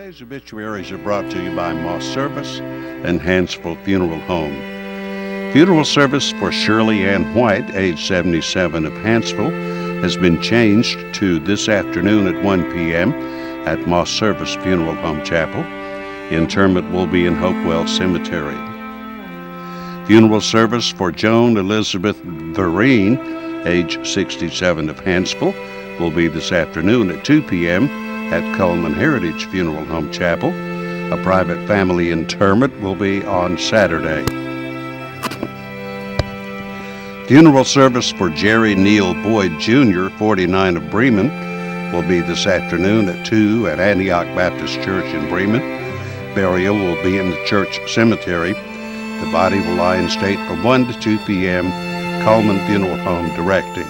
Today's obituaries are brought to you by Moss Service and Hansville Funeral Home. Funeral service for Shirley Ann White, age 77, of Hansville, has been changed to this afternoon at 1 p.m. at Moss Service Funeral Home Chapel. Interment will be in Hopewell Cemetery. Funeral service for Joan Elizabeth Vereen, age 67, of Hansville, will be this afternoon at 2 p.m. at Coleman Heritage Funeral Home Chapel. A private family interment will be on Saturday. Funeral service for Jerry Neal Boyd Jr., 49, of Bremen, will be this afternoon at 2 at Antioch Baptist Church in Bremen. Burial will be in the church cemetery. The body will lie in state from 1 to 2 p.m. Coleman Funeral Home directing.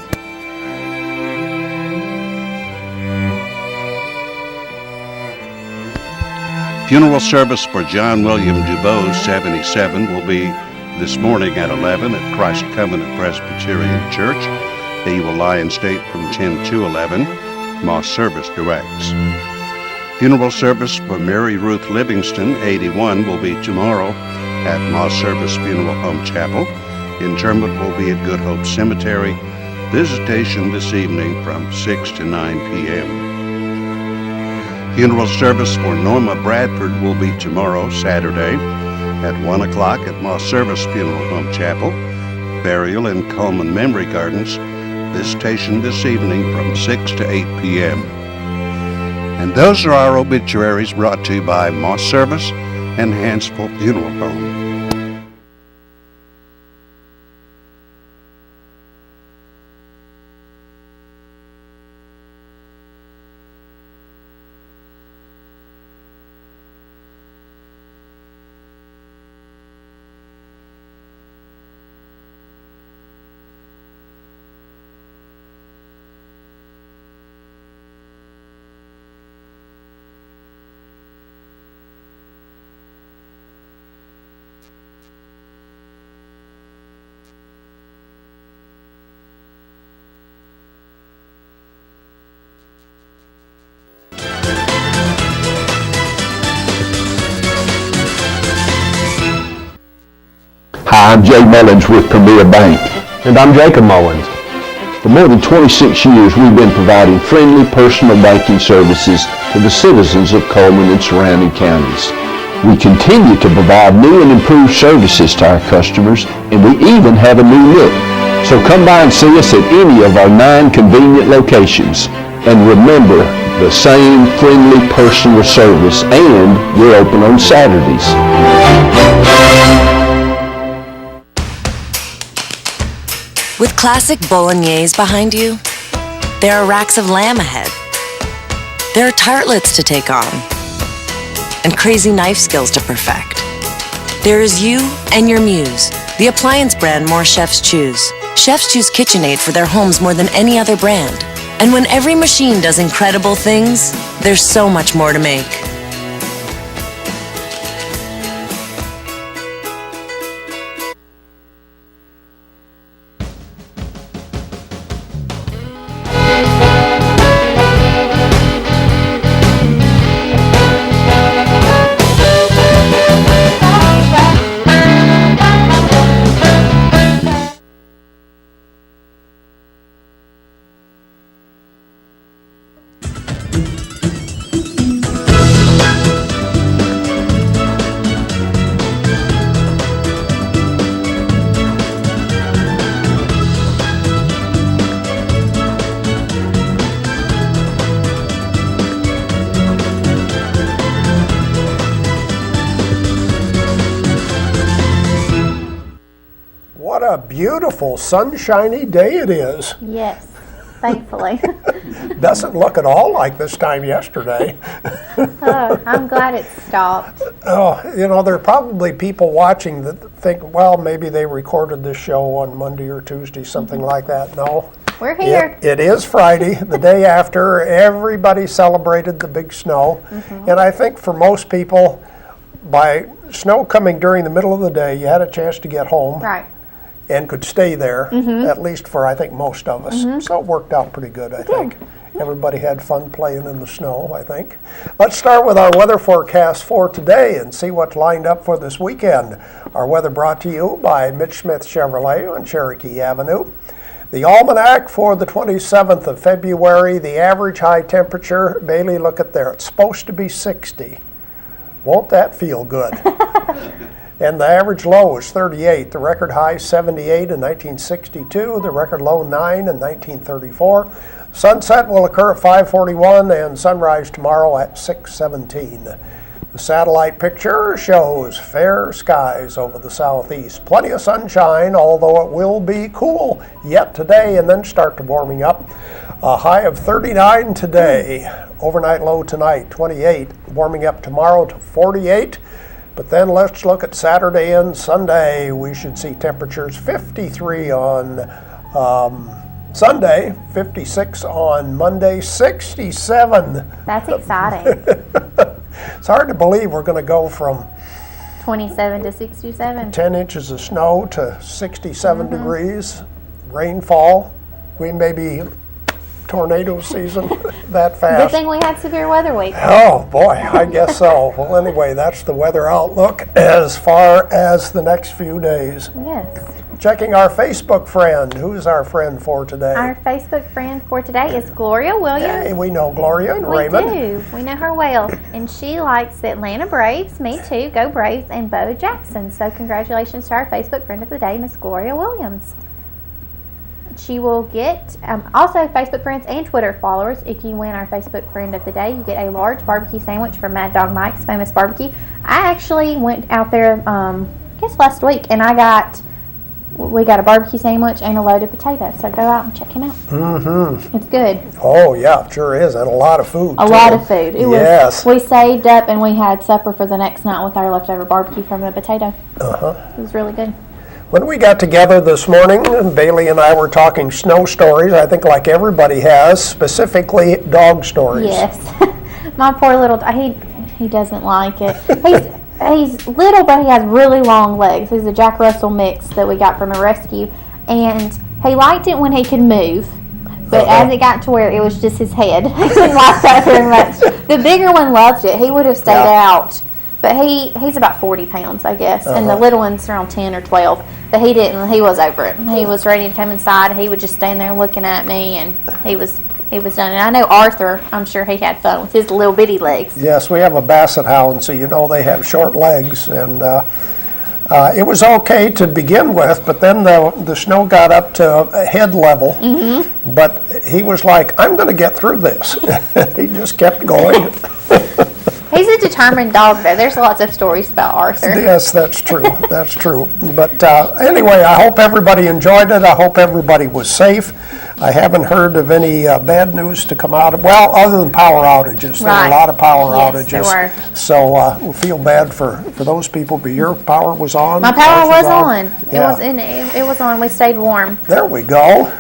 Funeral service for John William Dubose, 77, will be this morning at 11 at Christ Covenant Presbyterian Church. He will lie in state from 10 to 11. Moss Service directs. Funeral service for Mary Ruth Livingston, 81, will be tomorrow at Moss Service Funeral Home Chapel. Interment will be at Good Hope Cemetery. Visitation this evening from 6 to 9 p.m. Funeral service for Norma Bradford will be tomorrow, Saturday, at 1 o'clock at Moss Service Funeral Home Chapel. Burial in Coleman Memory Gardens. Visitation this evening from 6 to 8 p.m. And those are our obituaries brought to you by Moss Service and Hansville Funeral Home. Hi, I'm Jay Mullins with Premier Bank. And I'm Jacob Mullins. For more than 26 years, we've been providing friendly personal banking services to the citizens of Coleman and surrounding counties. We continue to provide new and improved services to our customers, and we even have a new look. So come by and see us at any of our 9 convenient locations. And remember, the same friendly personal service, and we're open on Saturdays. With classic bolognese behind you, there are racks of lamb ahead. There are tartlets to take on, and crazy knife skills to perfect. There is you and your muse, the appliance brand more chefs choose. Chefs choose KitchenAid for their homes more than any other brand. And when every machine does incredible things, there's so much more to make. What a beautiful, sunshiny day it is. Yes, thankfully. Doesn't look at all like this time yesterday. Oh, I'm glad it stopped. Oh, you know, there are probably people watching that think, well, maybe they recorded this show on Monday or Tuesday, something like that. No. We're here. It is Friday, the day after everybody celebrated the big snow. And I think for most people, by snow coming during the middle of the day, you had a chance to get home. Right. And could stay there, at least for, I think, most of us. So it worked out pretty good, I think. Everybody had fun playing in the snow, I think. Let's start with our weather forecast for today and see what's lined up for this weekend. Our weather brought to you by Mitch Smith Chevrolet on Cherokee Avenue. The almanac for the 27th of February, the average high temperature, Bailey, look at there, it's supposed to be 60. Won't that feel good? And the average low is 38. The record high 78 in 1962. The record low 9 in 1934. Sunset will occur at 5:41 and sunrise tomorrow at 6:17. The satellite picture shows fair skies over the southeast. Plenty of sunshine, although it will be cool yet today and then start to warming up. A high of 39 today. Overnight low tonight, 28. Warming up tomorrow to 48. But then let's look at Saturday and Sunday. We should see temperatures 53 on Sunday, 56 on Monday, 67. That's exciting. It's hard to believe we're going to go from 27 to 67. 10 inches of snow to 67 degrees, rainfall. We may be tornado season that Good fast. thing we had severe weather week. Oh boy, I guess so. Well, anyway, that's the weather outlook as far as the next few days. Yes. Checking our Facebook friend. Who's our friend for today? Our Facebook friend for today is Gloria Williams. Hey, we know Gloria and We Raymond. do. We know her well. And she likes the Atlanta Braves, me too, go Braves, and Bo Jackson. So congratulations to our Facebook friend of the day, Miss Gloria Williams. She will get also Facebook friends and Twitter followers. If you win our Facebook friend of the day, you get a large barbecue sandwich from Mad Dog Mike's Famous Barbecue. I actually went out there, I guess last week, and we got a barbecue sandwich and a load of potatoes. So go out and check him out. Mm-hmm. It's good. Oh yeah, sure is, and a lot of food. A lot of food. Yes. We saved up and we had supper for the next night with our leftover barbecue from the potato. It was really good. When we got together this morning, Bailey and I were talking snow stories, I think like everybody has, specifically dog stories. Yes. My poor little he doesn't like it. He's little, but he has really long legs. He's a Jack Russell mix that we got from a rescue, and he liked it when he could move. But as it got to where it was just his head, he didn't like that very much. The bigger one loved it. He would have stayed out. But he's about 40 pounds, I guess, and the little one's around 10 or 12. But he didn't. He was over it. He was ready to come inside. He would just stand there looking at me, and he was done. And I know Arthur, I'm sure he had fun with his little bitty legs. Yes, we have a Basset Hound, so you know they have short legs, and it was okay to begin with, but then the snow got up to head level. Mm-hmm. But he was like, I'm going to get through this. He just kept going. He's a determined dog, though. There's lots of stories about Arthur. Yes, that's true. That's true. But anyway, I hope everybody enjoyed it. I hope everybody was safe. I haven't heard of any bad news to come out of, well, other than power outages. There were a lot of power outages. There were. So we feel bad for those people, but your power was on? My power was on. Yeah. It was on. We stayed warm. There we go.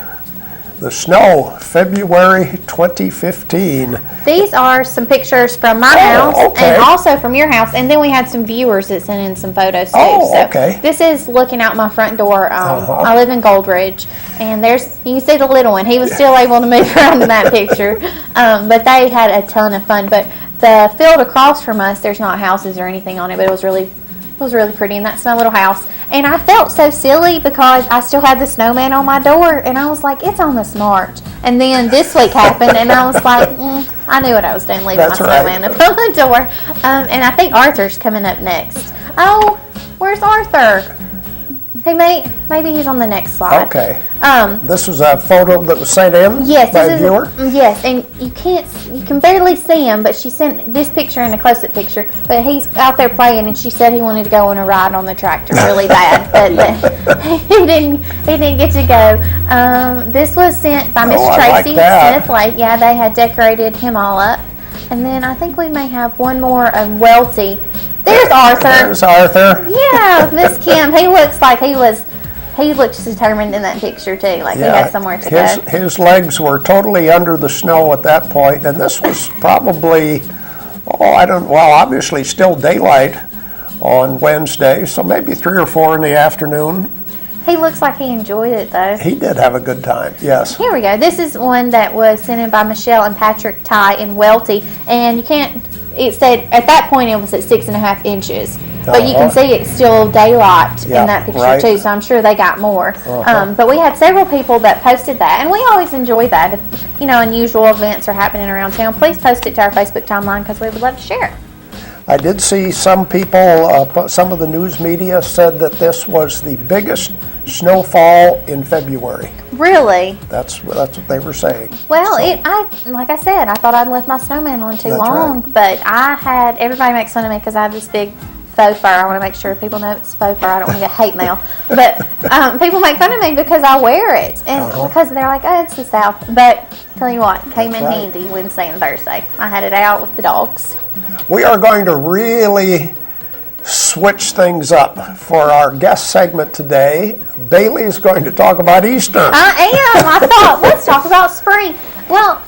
The snow, February 2015. These are some pictures from my house and also from your house, and then we had some viewers that sent in some photos too. So this is looking out my front door. I live in Goldridge, and you can see the little one. He was still able to move around in that picture, but they had a ton of fun. But the field across from us, there's not houses or anything on it, but it was really pretty, and that's my little house. And I felt so silly because I still had the snowman on my door, and I was like, it's on this March. And then this week happened, and I was like, I knew what I was doing, leaving my snowman up on the door. And I think Arthur's coming up next. Oh, where's Arthur? Hey, maybe he's on the next slide. Okay. This was a photo that was sent in by a viewer? Yes, and you can barely see him, but she sent this picture and a close-up picture. But he's out there playing, and she said he wanted to go on a ride on the tractor really bad, but he didn't get to go. This was sent by Miss Tracy Smith Lake. Yeah, they had decorated him all up. And then I think we may have one more of Welty. There's Arthur. There's Arthur. Yeah, Miss Kim. He looks determined in that picture too, like he had somewhere to go. His legs were totally under the snow at that point, and this was probably, obviously still daylight on Wednesday, so maybe 3 or 4 in the afternoon. He looks like he enjoyed it, though. He did have a good time, yes. Here we go. This is one that was sent in by Michelle and Patrick Ty in Welty. And you can't, it said, at that point it was at 6.5 inches. But you can see it's still daylight in that picture too, so I'm sure they got more. But we had several people that posted that, and we always enjoy that. If, unusual events are happening around town, please post it to our Facebook timeline because we would love to share it. I did see some people, some of the news media said that this was the biggest snowfall in February. Really? That's what they were saying. Well, like I said, I thought I'd left my snowman on too long, but everybody makes fun of me because I have this big faux fur. I want to make sure people know it's faux fur. I don't want to get hate mail. But people make fun of me because I wear it. And because they're like, oh, it's the South. But tell you what, came in handy Wednesday and Thursday. I had it out with the dogs. We are going to really switch things up for our guest segment today. Bailey is going to talk about Easter. I am. I thought, let's talk about spring. Well,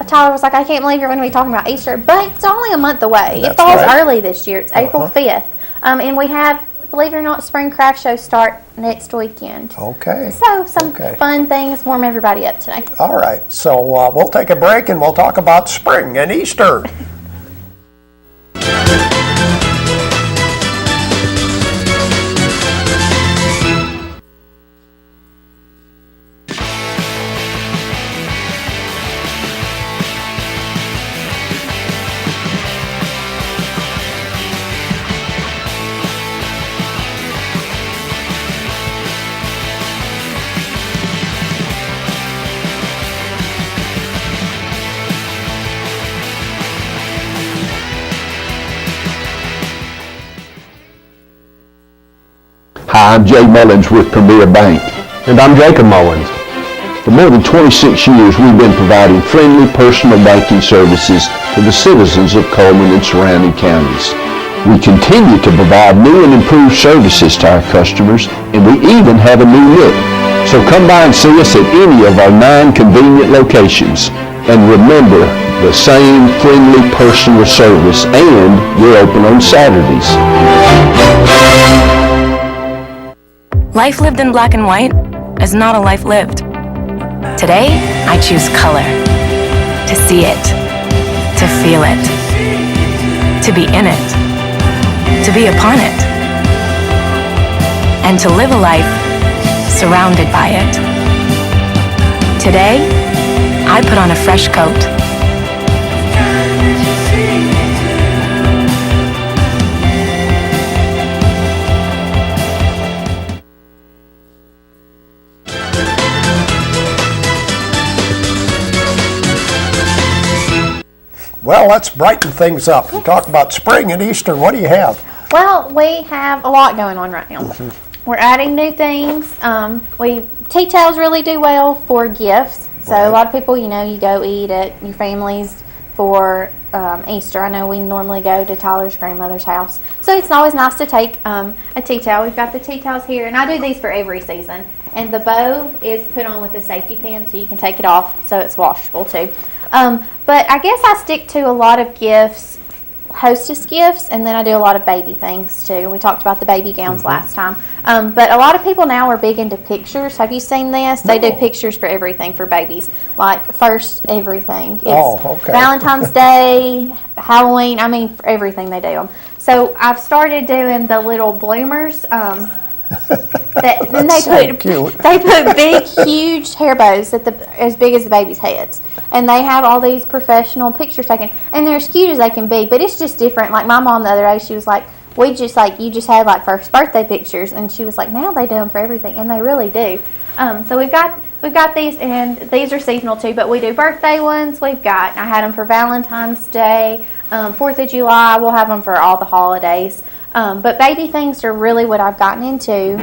Tyler was like, I can't believe you're going to be talking about Easter, but it's only a month away. It falls early this year. It's April 5th. And we have, believe it or not, Spring Craft Show start next weekend. Okay. So some fun things, warm everybody up today. All right. So we'll take a break and we'll talk about spring and Easter. Hi, I'm Jay Mullins with Premier Bank. And I'm Jacob Mullins. For more than 26 years, we've been providing friendly personal banking services to the citizens of Coleman and surrounding counties. We continue to provide new and improved services to our customers, and we even have a new look. So come by and see us at any of our 9 convenient locations. And remember, the same friendly personal service, and we're open on Saturdays. Life lived in black and white is not a life lived. Today, I choose color. To see it. To feel it. To be in it. To be upon it. And to live a life surrounded by it. Today, I put on a fresh coat. Well, let's brighten things up and talk about spring and Easter. What do you have? Well, we have a lot going on right now. We're adding new things. Tea towels really do well for gifts. So a lot of people, you go eat at your family's for Easter. I know we normally go to Tyler's grandmother's house. So it's always nice to take a tea towel. We've got the tea towels here, and I do these for every season. And the bow is put on with a safety pin so you can take it off so it's washable too. But I guess I stick to a lot of gifts, hostess gifts, and then I do a lot of baby things too. We talked about the baby gowns last time. But a lot of people now are big into pictures. Have you seen this? No. They do pictures for everything for babies, like first everything. It's Valentine's Day, Halloween, for everything they do them. So I've started doing the little bloomers. They put big, huge hair bows as big as the baby's heads, and they have all these professional pictures taken, and they're as cute as they can be. But it's just different. Like my mom the other day, she was like, "You just had first birthday pictures," and she was like, "Now they do them for everything," and they really do. So we've got these, and these are seasonal too. But we do birthday ones. I had them for Valentine's Day, 4th of July. We'll have them for all the holidays. But baby things are really what I've gotten into,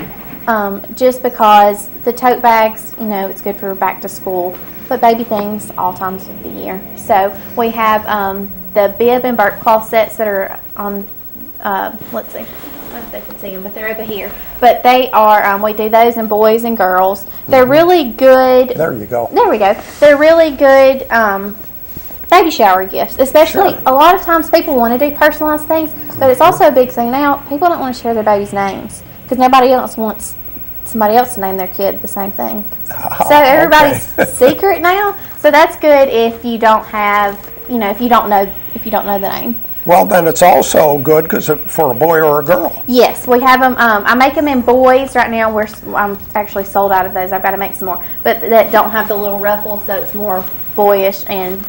just because the tote bags, it's good for back to school, but baby things all times of the year. So we have the bib and burp cloth sets that are on, let's see, I don't know if they can see them, but they're over here. But they are, we do those in boys and girls. They're really good. There you go. There we go. They're really good baby shower gifts, especially a lot of times people want to do personalized things, but it's also a big thing now. People don't want to share their baby's names because nobody else wants somebody else to name their kid the same thing. So everybody's secret now. So that's good if you don't have, if you don't know the name. Well, then it's also good because for a boy or a girl. Yes, we have them. I make them in boys right now. I'm actually sold out of those. I've got to make some more, but that don't have the little ruffles, so it's more boyish and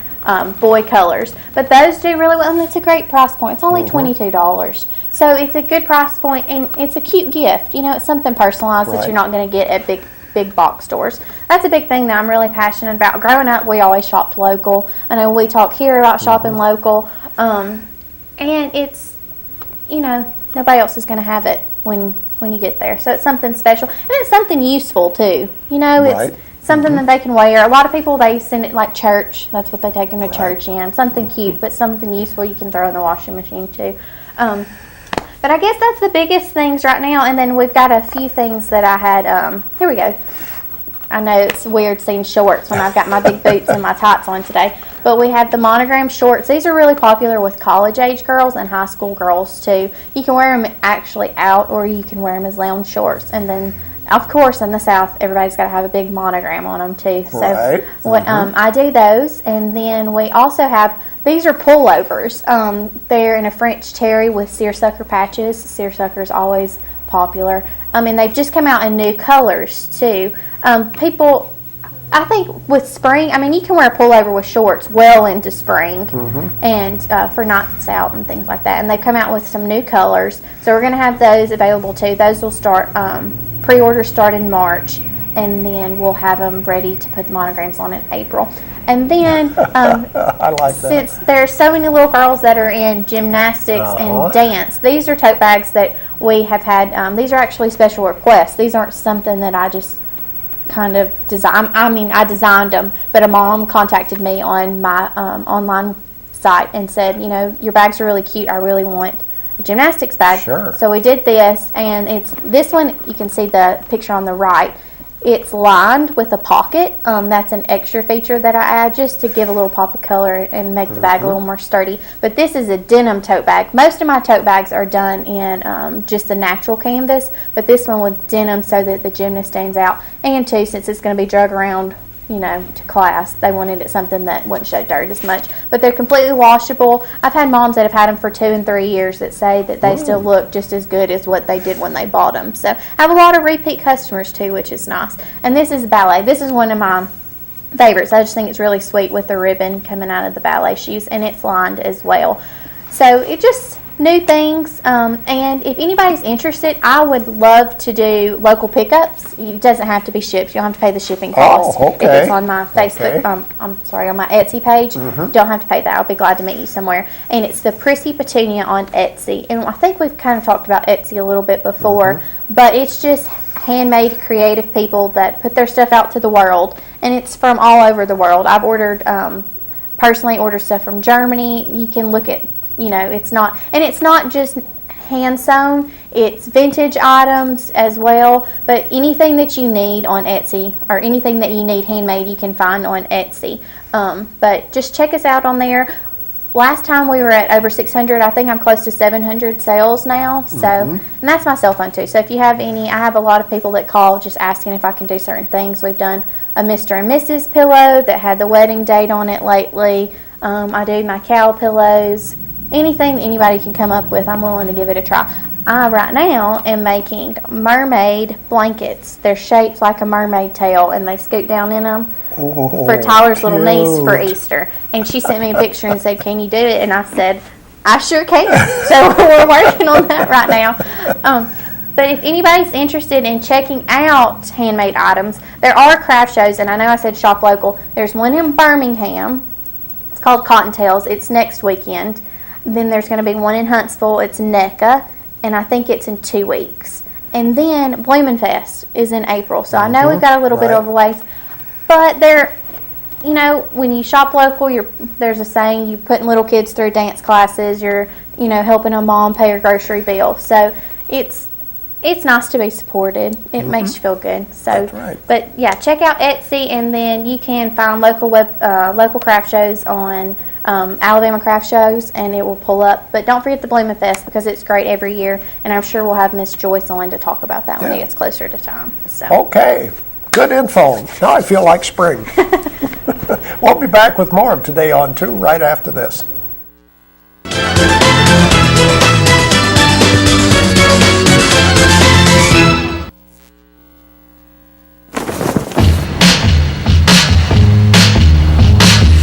boy colors. But those do really well, and it's a great price point. It's only $22, so it's a good price point, and it's a cute gift. It's something personalized that you're not going to get at big box stores. That's a big thing that I'm really passionate about. Growing up, we always shopped local. I know we talk here about shopping local. And it's, nobody else is going to have it when you get there. So it's something special. And it's something useful, too. It's something that they can wear. A lot of people, they send it like church. That's what they take them to church in. Something cute, but something useful you can throw in the washing machine, too. But I guess that's the biggest things right now. And then we've got a few things that I had. Here we go. I know it's weird seeing shorts when I've got my big boots and my tights on today. But we have the monogram shorts. These are really popular with college-age girls and high school girls, too. You can wear them actually out, or you can wear them as lounge shorts. And then, of course, in the South, everybody's got to have a big monogram on them, too. So I do those. And then we also have, these are pullovers. They're in a French terry with seersucker patches. Seersucker is always popular. And they've just come out in new colors, too. People, I think with spring, you can wear a pullover with shorts well into spring and for nights out and things like that. And they've come out with some new colors. So we're going to have those available too. Those will start, pre-orders start in March, and then we'll have them ready to put the monograms on in April. And then, I like that. Since there's so many little girls that are in gymnastics and dance, these are tote bags that we have had. These are actually special requests. These aren't something that I just kind of design. I designed them, but a mom contacted me on my online site and said, your bags are really cute. I really want a gymnastics bag. Sure. So we did this, and it's this one. You can see the picture on the right. It's lined with a pocket. That's an extra feature that I add just to give a little pop of color and make the bag a little more sturdy. But this is a denim tote bag. Most of my tote bags are done in just a natural canvas, but this one with denim so that the gymnast stands out. And too, since it's going to be drug around, to class, they wanted it something that wouldn't show dirt as much. But they're completely washable. I've had moms that have had them for 2 and 3 years that say that they still look just as good as what they did when they bought them. So I have a lot of repeat customers too, which is nice. And this is ballet. This is one of my favorites. I just think it's really sweet with the ribbon coming out of the ballet shoes, and it's lined as well. So it just new things, and if anybody's interested, I would love to do local pickups. It doesn't have to be shipped. You don't have to pay the shipping cost. If it's on my Facebook, on my Etsy page, you don't have to pay that. I'll be glad to meet you somewhere. And it's the Prissy Petunia on Etsy. And I think we've kind of talked about Etsy a little bit before, but it's just handmade creative people that put their stuff out to the world, and it's from all over the world. I've ordered, personally ordered stuff from Germany. You can look at, it's not just hand sewn, it's vintage items as well, but anything that you need on Etsy, or anything that you need handmade, you can find on Etsy. But just check us out on there. Last time we were at over 600. I think I'm close to 700 sales now. So, and that's my cell phone too. So if you have any, I have a lot of people that call just asking if I can do certain things. We've done a Mr. and Mrs. pillow that had the wedding date on it lately. I do my cow pillows. Anything that anybody can come up with, I'm willing to give it a try. I right now am making mermaid blankets. They're shaped like a mermaid tail, and they scoot down in them for Tyler's little niece for Easter. And she sent me a picture and said, "Can you do it?" And I said, "I sure can." So we're working on that right now. But if anybody's interested in checking out handmade items, there are craft shows, and I know I said shop local. There's one in Birmingham. It's called Cottontails. It's next weekend. Then there's going to be one in Huntsville. It's NECA, and I think it's in 2 weeks. And then Bloomenfest is in April. So I know we've got a little bit of a ways. But there, when you shop local, there's a saying, you're putting little kids through dance classes. You're, helping a mom pay her grocery bill. So it's nice to be supported. It makes you feel good. So, that's right. But yeah, check out Etsy, and then you can find local craft shows on Alabama craft shows, and it will pull up. But don't forget the Bloomin' Fest, because it's great every year, and I'm sure we'll have Miss Joyce on to talk about that when it gets closer to time. So. Okay, good info. Now I feel like spring. We'll be back with more of Today on 2 right after this.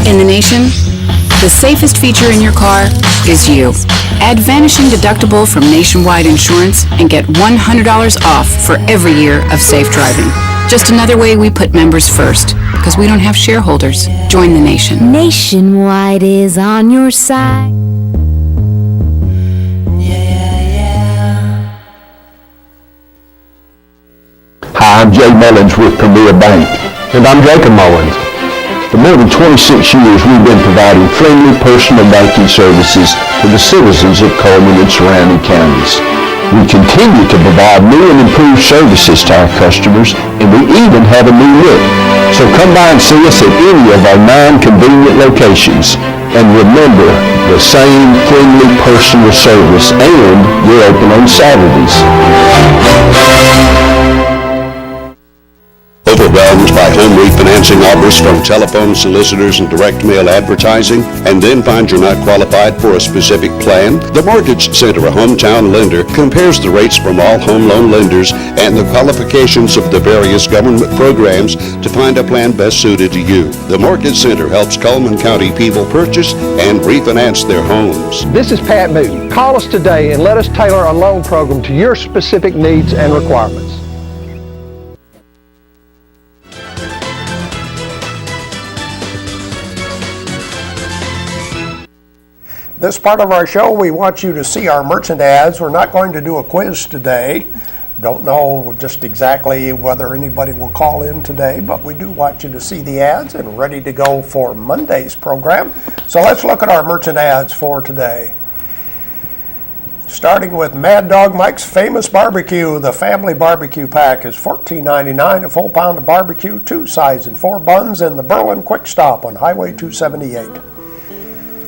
In the nation, the safest feature in your car is you. Add Vanishing Deductible from Nationwide Insurance and get $100 off for every year of safe driving. Just another way we put members first, because we don't have shareholders. Join the nation. Nationwide is on your side. Hi, I'm Jay Mullins with Premier Bank. And I'm Jacob Mullins. For more than 26 years, we've been providing friendly personal banking services to the citizens of Coleman and surrounding counties. We continue to provide new and improved services to our customers, and we even have a new look. So come by and see us at any of our 9 convenient locations. And remember, the same friendly personal service, and we're open on Saturdays. Overwhelmed by home refinancing offers from telephone solicitors and direct mail advertising, and then find you're not qualified for a specific plan? The Mortgage Center, a hometown lender, compares the rates from all home loan lenders and the qualifications of the various government programs to find a plan best suited to you. The Mortgage Center helps Coleman County people purchase and refinance their homes. This is Pat Newton. Call us today and let us tailor a loan program to your specific needs and requirements. This part of our show, we want you to see our merchant ads. We're not going to do a quiz today. Don't know just exactly whether anybody will call in today, but we do want you to see the ads and ready to go for Monday's program. So let's look at our merchant ads for today. Starting with Mad Dog Mike's Famous Barbecue. The family barbecue pack is $14.99, a full pound of barbecue, 2 sides and 4 buns in the Berlin Quick Stop on Highway 278.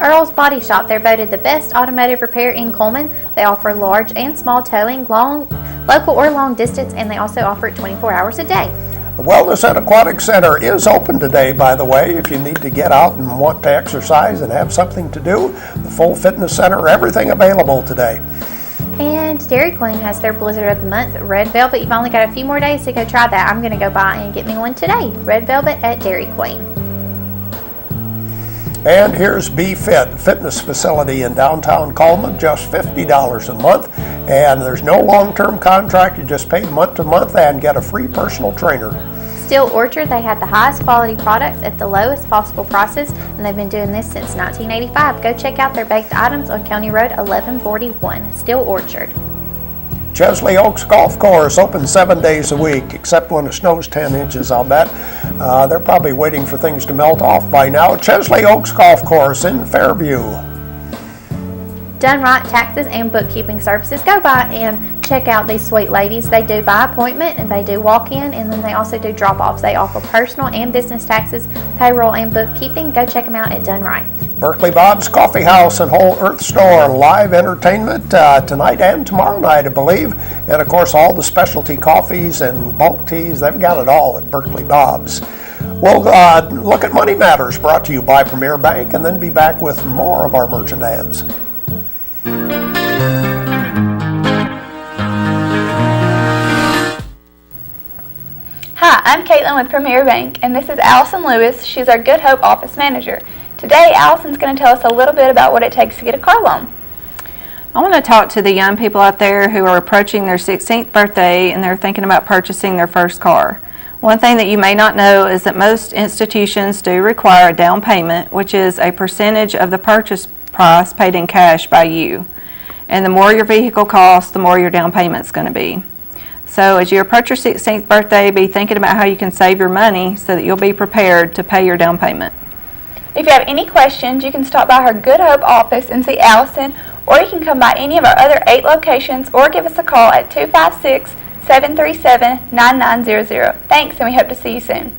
Earl's Body Shop, they're voted the best automotive repair in Coleman. They offer large and small towing, local or long distance, and they also offer it 24 hours a day. The Wellness and Aquatic Center is open today, by the way, if you need to get out and want to exercise and have something to do. The full fitness center, everything available today. And Dairy Queen has their Blizzard of the Month, Red Velvet. You've only got a few more days to go try that. I'm going to go by and get me one today. Red Velvet at Dairy Queen. And here's BFit, fitness facility in downtown Coleman, just $50 a month. And there's no long-term contract. You just pay month to month and get a free personal trainer. Steel Orchard, they have the highest quality products at the lowest possible prices, and they've been doing this since 1985. Go check out their baked items on County Road 1141, Steel Orchard. Chesley Oaks Golf Course open 7 days a week, except when it snows 10 inches, I'll bet. They're probably waiting for things to melt off by now. Chesley Oaks Golf Course in Fairview. Done Right Taxes and Bookkeeping Services. Go by and check out these sweet ladies. They do by appointment, and they do walk-in, and then they also do drop-offs. They offer personal and business taxes, payroll, and bookkeeping. Go check them out at Done Right. Berkeley Bob's Coffee House and Whole Earth Store, live entertainment tonight and tomorrow night, I believe. And of course, all the specialty coffees and bulk teas, they've got it all at Berkeley Bob's. We'll look at Money Matters, brought to you by Premier Bank, and then be back with more of our merchant ads. Hi, I'm Caitlin with Premier Bank, and this is Allison Lewis. She's our Good Hope Office Manager. Today, Allison's going to tell us a little bit about what it takes to get a car loan. I want to talk to the young people out there who are approaching their 16th birthday and they're thinking about purchasing their first car. One thing that you may not know is that most institutions do require a down payment, which is a percentage of the purchase price paid in cash by you. And the more your vehicle costs, the more your down payment's going to be. So as you approach your 16th birthday, be thinking about how you can save your money so that you'll be prepared to pay your down payment. If you have any questions, you can stop by her Good Hope office and see Allison, or you can come by any of our other 8 locations or give us a call at 256-737-9900. Thanks, and we hope to see you soon.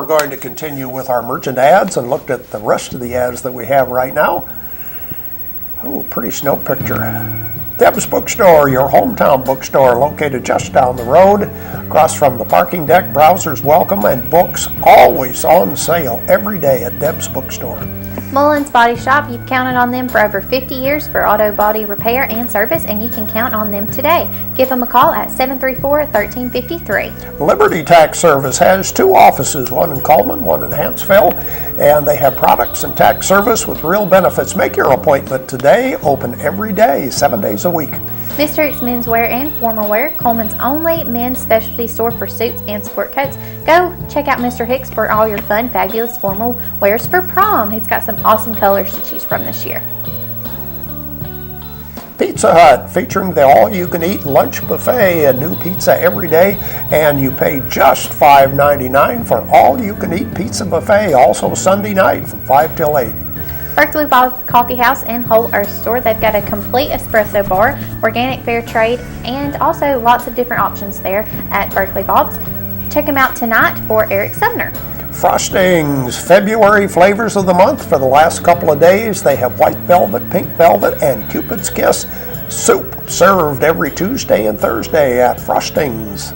going to continue with our merchant ads and looked at the rest of the ads that we have right now. Oh, pretty snow picture. Deb's Bookstore, your hometown bookstore, located just down the road, across from the parking deck. Browsers welcome and books always on sale every day at Deb's Bookstore. Mullins Body Shop, you've counted on them for over 50 years for auto body repair and service, and you can count on them today. Give them a call at 734-1353. Liberty Tax Service has 2 offices, one in Coleman, one in Hanceville, and they have products and tax service with real benefits. Make your appointment today, open every day, 7 days a week. Mr. Hicks Menswear and Formal Wear, Coleman's only men's specialty store for suits and sport coats. Go check out Mr. Hicks for all your fun, fabulous formal wears for prom. He's got some awesome colors to choose from this year. Pizza Hut, featuring the all-you-can-eat lunch buffet, a new pizza every day, and you pay just $5.99 for all-you-can-eat pizza buffet, also Sunday night from 5 till 8. Berkeley Bob Coffee House and Whole Earth Store. They've got a complete espresso bar, organic fair trade, and also lots of different options there at Berkeley Bob's. Check them out tonight for Eric Sumner. Frostings, February flavors of the month for the last couple of days. They have white velvet, pink velvet, and Cupid's Kiss soup served every Tuesday and Thursday at Frostings.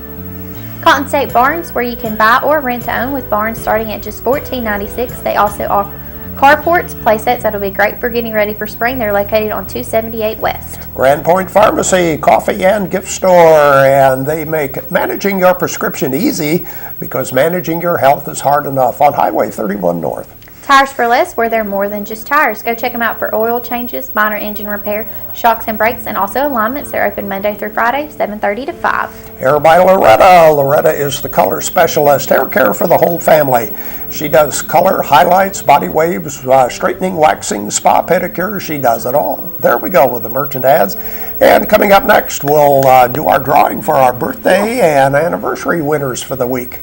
Cotton State Barns, where you can buy or rent to own with barns starting at just $14.96. They also offer carports, playsets that'll be great for getting ready for spring. They're located on 278 West. Grand Point Pharmacy, coffee and gift store, and they make managing your prescription easy because managing your health is hard enough on Highway 31 North. Tires for Less, where they're more than just tires. Go check them out for oil changes, minor engine repair, shocks and brakes, and also alignments. They're open Monday through Friday, 7:30 to 5. Hair by Loretta. Loretta is the color specialist, hair care for the whole family. She does color, highlights, body waves, straightening, waxing, spa, pedicure. She does it all. There we go with the merchant ads. And coming up next, we'll do our drawing for our birthday and anniversary winners for the week.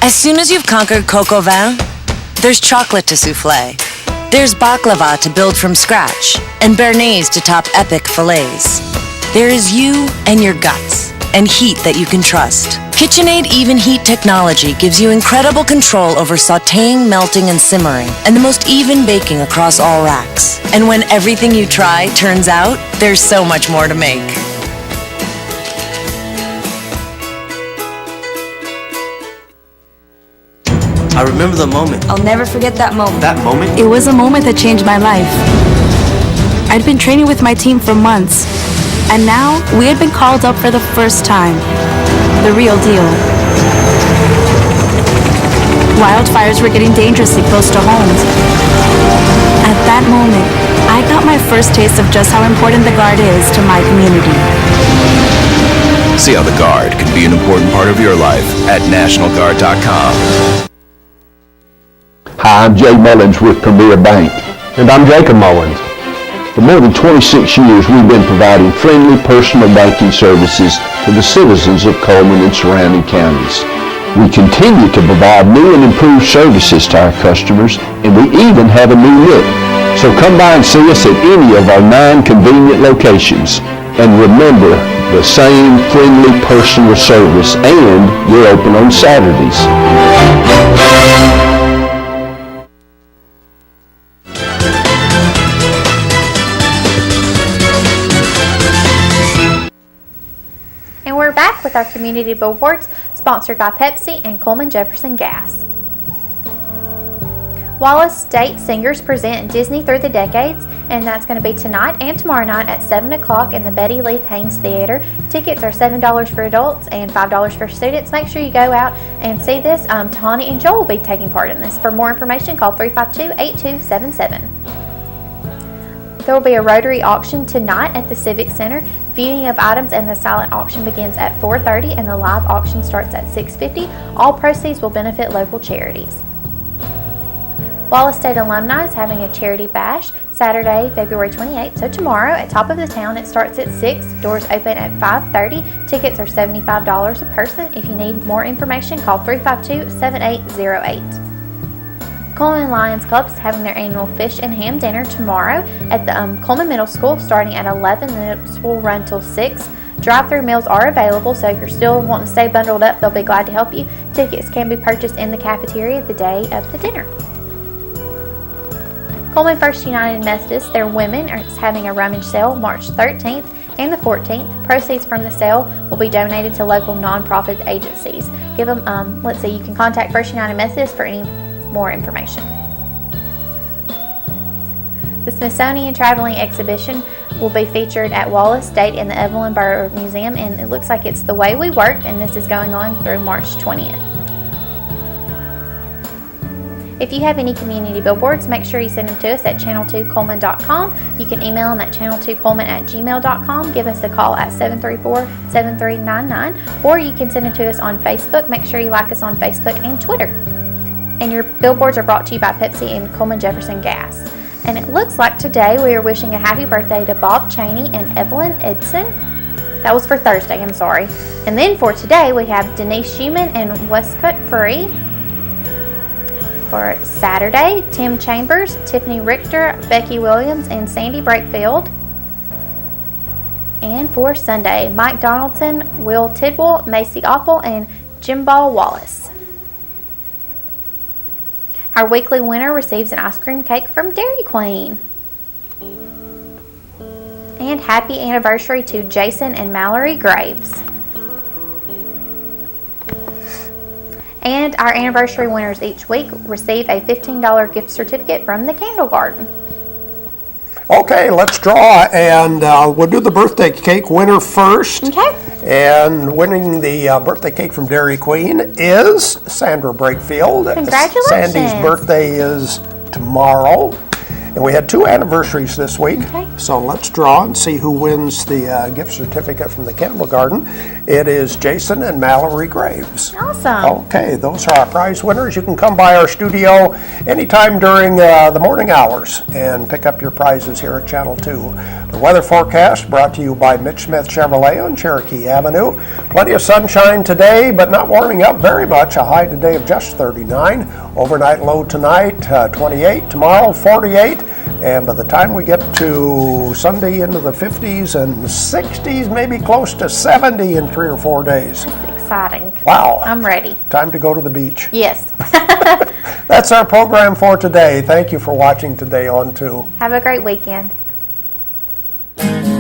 As soon as you've conquered coq au vin, there's chocolate to souffle. There's baklava to build from scratch, and béarnaise to top epic fillets. There is you and your guts, and heat that you can trust. KitchenAid Even Heat technology gives you incredible control over sautéing, melting, and simmering, and the most even baking across all racks. And when everything you try turns out, there's so much more to make. I remember the moment. I'll never forget that moment. That moment? It was a moment that changed my life. I'd been training with my team for months, and now we had been called up for the first time. The real deal. Wildfires were getting dangerously close to homes. At that moment, I got my first taste of just how important the Guard is to my community. See how the Guard can be an important part of your life at NationalGuard.com. Hi, I'm Jay Mullins with Premier Bank. And I'm Jacob Mullins. For more than 26 years, we've been providing friendly personal banking services to the citizens of Coleman and surrounding counties. We continue to provide new and improved services to our customers, and we even have a new look. So come by and see us at any of our 9 convenient locations. And remember, the same friendly personal service, and we're open on Saturdays. And we're back with our community awards, sponsored by Pepsi and Coleman Jefferson Gas. Wallace State Singers present Disney Through the Decades, and that's going to be tonight and tomorrow night at 7 o'clock in the Betty Leith Haynes Theater. Tickets are $7 for adults and $5 for students. Make sure you go out and see this. Tawny and Joel will be taking part in this. For more information, call 352-8277. There will be a Rotary auction tonight at the Civic Center. Viewing of items and the silent auction begins at 4:30 and the live auction starts at 6:50. All proceeds will benefit local charities. Wallace State Alumni is having a charity bash Saturday, February 28th, so tomorrow at Top of the Town. It starts at 6, doors open at 5:30. Tickets are $75 a person. If you need more information, call 352-7808. Coleman Lions Club is having their annual fish and ham dinner tomorrow at the Coleman Middle School starting at 11 and it will run till 6. Drive-through meals are available, so if you're still wanting to stay bundled up, they'll be glad to help you. Tickets can be purchased in the cafeteria the day of the dinner. Coleman First United Methodist, their women, is having a rummage sale March 13th and the 14th. Proceeds from the sale will be donated to local nonprofit agencies. Give them, you can contact First United Methodist for any more information. The Smithsonian Traveling Exhibition will be featured at Wallace State in the Evelyn Burr Museum, and it looks like it's The Way We Worked, and this is going on through March 20th. If you have any community billboards, make sure you send them to us at channel2coleman.com. You can email them at channel2coleman@gmail.com. Give us a call at 734-7399, or you can send them to us on Facebook. Make sure you like us on Facebook and Twitter. And your billboards are brought to you by Pepsi and Coleman Jefferson Gas. And it looks like today we are wishing a happy birthday to Bob Cheney and Evelyn Edson. That was for Thursday, I'm sorry. And then for today we have Denise Schumann and Westcott Free. For Saturday, Tim Chambers, Tiffany Richter, Becky Williams, and Sandy Brakefield. And for Sunday, Mike Donaldson, Will Tidwell, Macy Opple, and Jimbal Wallace. Our weekly winner receives an ice cream cake from Dairy Queen. And happy anniversary to Jason and Mallory Graves. And our anniversary winners each week receive a $15 gift certificate from the Candle Garden. Okay, let's draw, and we'll do the birthday cake winner first. Okay. And winning the birthday cake from Dairy Queen is Sandra Brakefield. Congratulations. Sandy's birthday is tomorrow. And we had 2 anniversaries this week. Okay. So let's draw and see who wins the gift certificate from the Candle Garden. It is Jason and Mallory Graves. Awesome. Okay, those are our prize winners. You can come by our studio anytime during the morning hours and pick up your prizes here at Channel 2. The weather forecast brought to you by Mitch Smith Chevrolet on Cherokee Avenue. Plenty of sunshine today, but not warming up very much. A high today of just 39. Overnight low tonight, 28. Tomorrow, 48. And by the time we get to Sunday into the 50s and 60s, maybe close to 70 in 3 or 4 days. That's exciting. Wow. I'm ready. Time to go to the beach. Yes. That's our program for today. Thank you for watching today on 2. Have a great weekend. Thank you.